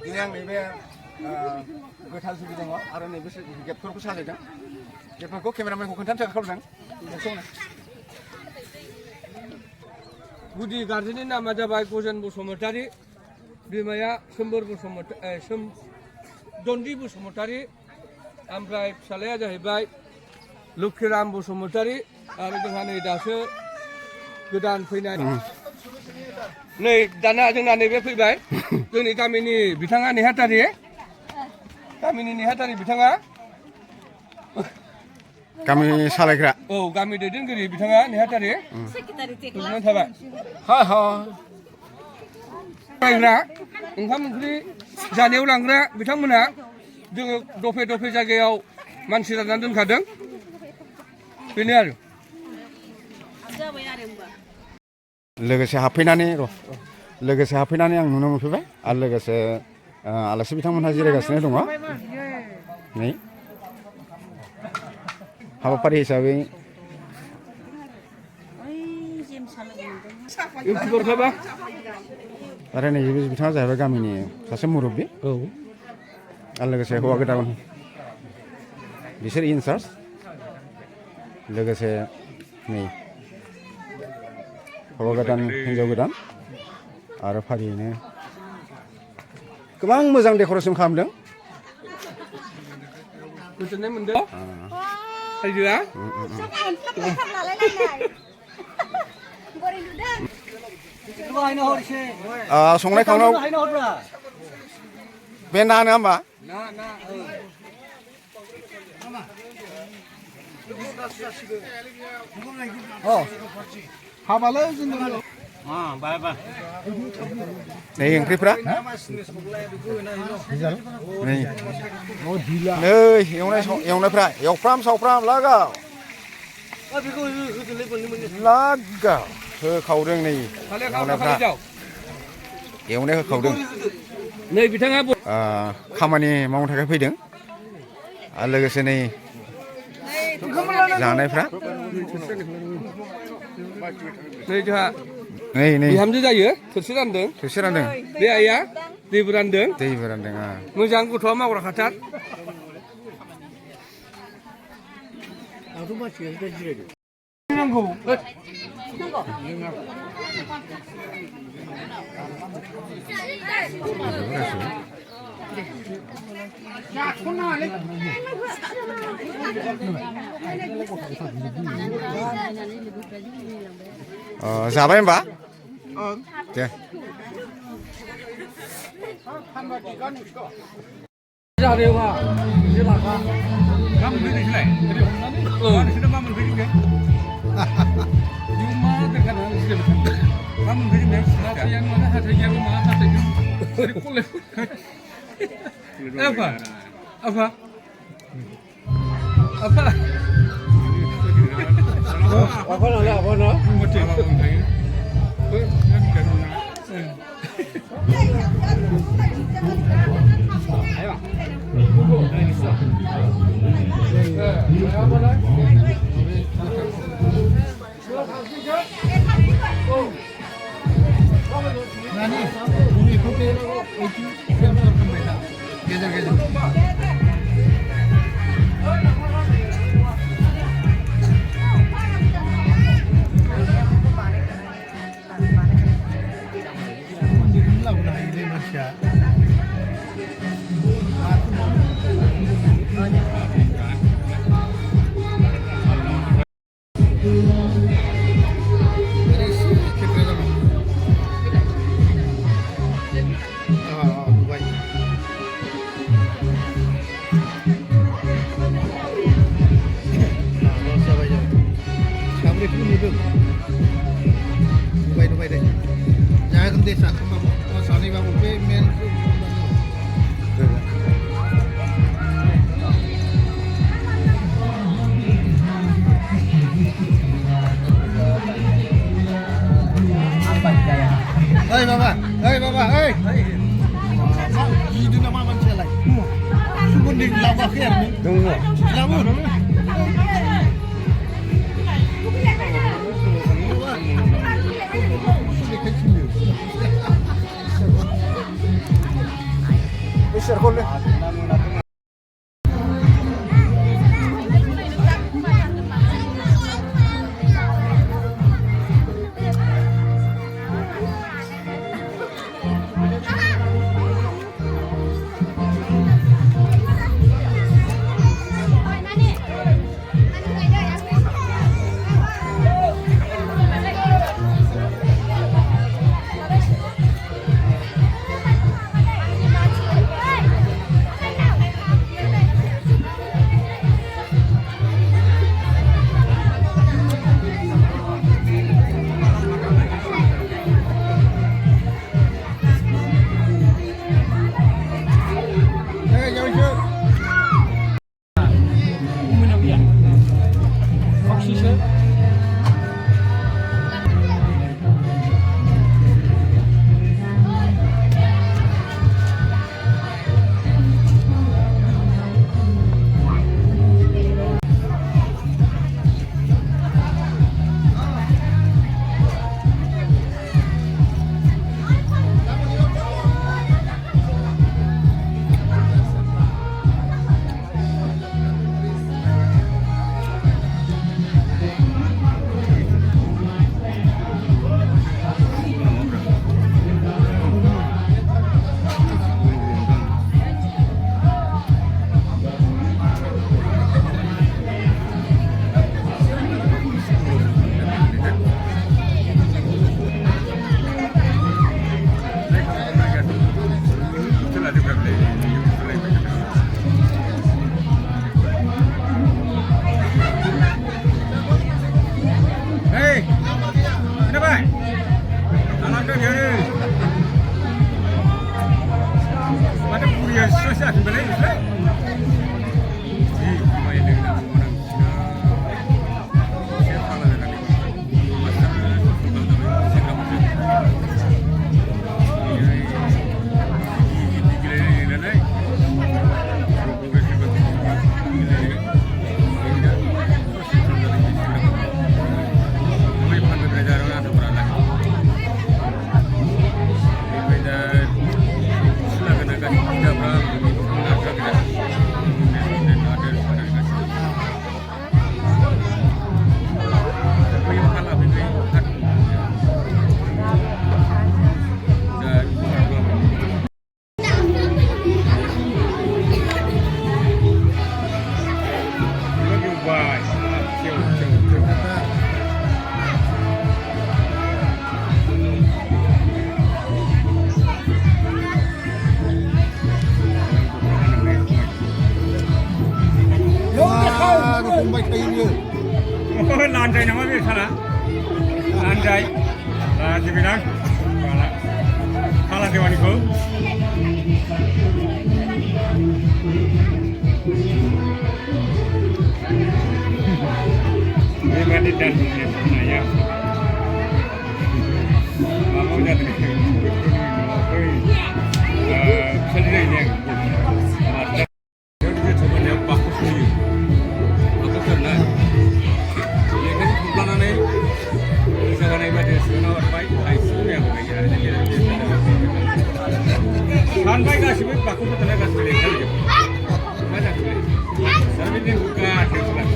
दिनै आं नैबे गोथार जुलि दङ आरो नैबे गेटफोरखौ साजायदों गेटफोरखौ केमेरामेनखौ खोन्थानो थाखाय खालामदों गुदि गारजेननि नामा जाबाय गजेन बसुमतारी बिमाया सोमबोर बसुमतारी दन्दि बसुमतारी ओमफ्राय फिसालाया जाहैबाय लक्षिराम बसुमतारी आरो जोंहा नै दासो गोदान फैनाय नै दाना जोंना नैबे फैबाय जोंनि गामिनि बिथाङा नेहाथारि बिथाङा गामि सालायग्रा औ गामि दैदेनगिरि बिथाङा नेहाथारि गोजोननाय थाबाय फरायग्रा ओंखाम ओंख्रि जानायाव लांग्रा बिथांमोना जोङो दफे दफे जायगायाव मानसि राननानै दोनखादों बेनो आरो लोगोसे हाबफैनानै आं नुनो मोनफैबाय आरो लोगोसे आलासि बिथांमोनहा जिरायगासिनो दङ नै हाबाफारि हिसाबै आरो नै बिथाङा जाहैबाय गामिनि सासे मुरब्बि आरो लोगोसे हौवा गोदान बिसोर इनचार्ज लोगोसे नै हौवा गोदान हिन्जाव गोदान आरो फारियैनो गोबां मोजां डेक'रेसन खालामदों गोजोननाय मोनदों रायजोआ संनाय खावनायाव बे ना नङा होमबा हाबालाय जोंनो नै ओंख्रिफ्रा नै एवनायफ्रा एवफ्राम सावफ्राम लागाव होखावदों नै एवनाय होखावदों नै बिथाङा खामानि मावनो थाखाय फैदों आरो लोगोसे नै जानायफ्रा नै जोंहा नै बिहामजो जायो थोरसि रानदों बे आइया दैबो रानदों मोजां गथ'आ मावग्रा खाथार नांगौ जाबाय होमबा दे जानायावहा जेलाखा मा मोनफैनायसैलाय ओरै हमनानै नोंसोरना मा मोनफैदों बे मा देखानानै मा मोनफैदों बे हाथायानो माने हाथाइयाबो मा हाथाइजों ओरै खले apa apa Hei Bapak, hei. Itu nama manusia lain. Sungguh di lawak ya. Tunggu. Lamun. share করলে Lantai nama dia salah. Lantai. Lantai bilang. Salah dewan itu. Ini berarti dan saya. Mau jadi sendiri ini. Jadi coba dia bagus ni. Bagus kan? Sampai kasih baku tu tenaga kasih lagi. Mana kasih? Tapi ni buka terus lah.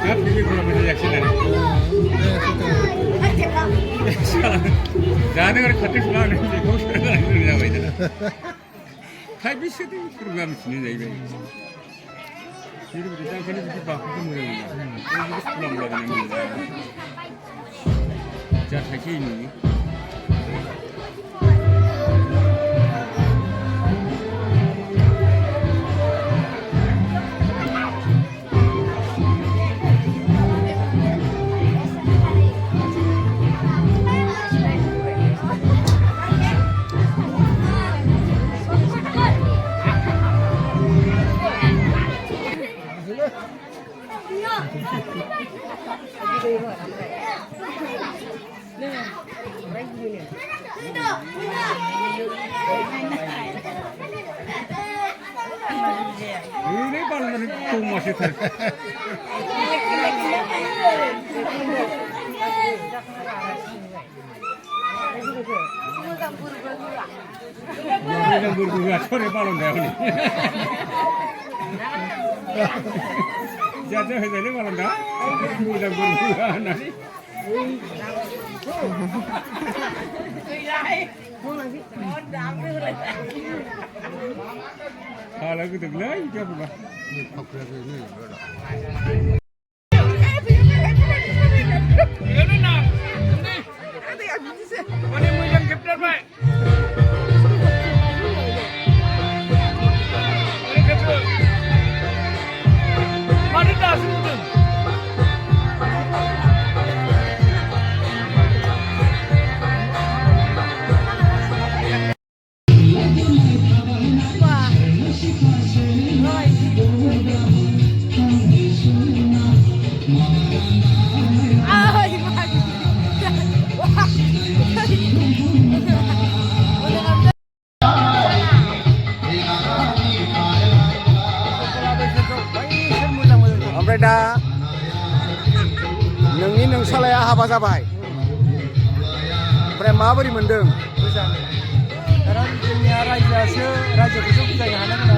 Tapi ni kalau boleh jadi nak. Jangan orang khatir sulah ni. Kau sudah ni dah baik dah. Tapi sih tu program sini dah baik. Jadi kita kena jadi baku tu mula. Ini pulang lagi ni. Jadi hari ini. Ini paling itu masih ter. मोजां बोर होआ सरे बालन्दाया हनै जाहाथे होजायलै बालन्दा मोजां बोर होआ होननानै हाला गोदोलै जाबोबा ओमफ्राय दा नोंनि नोंसालाया हाबा जाबाय ओमफ्राय माबोरै मोनदों? मोजां खारन जोंनिया रायजोआसो रायजोखौसो बुजायनो हानांगोन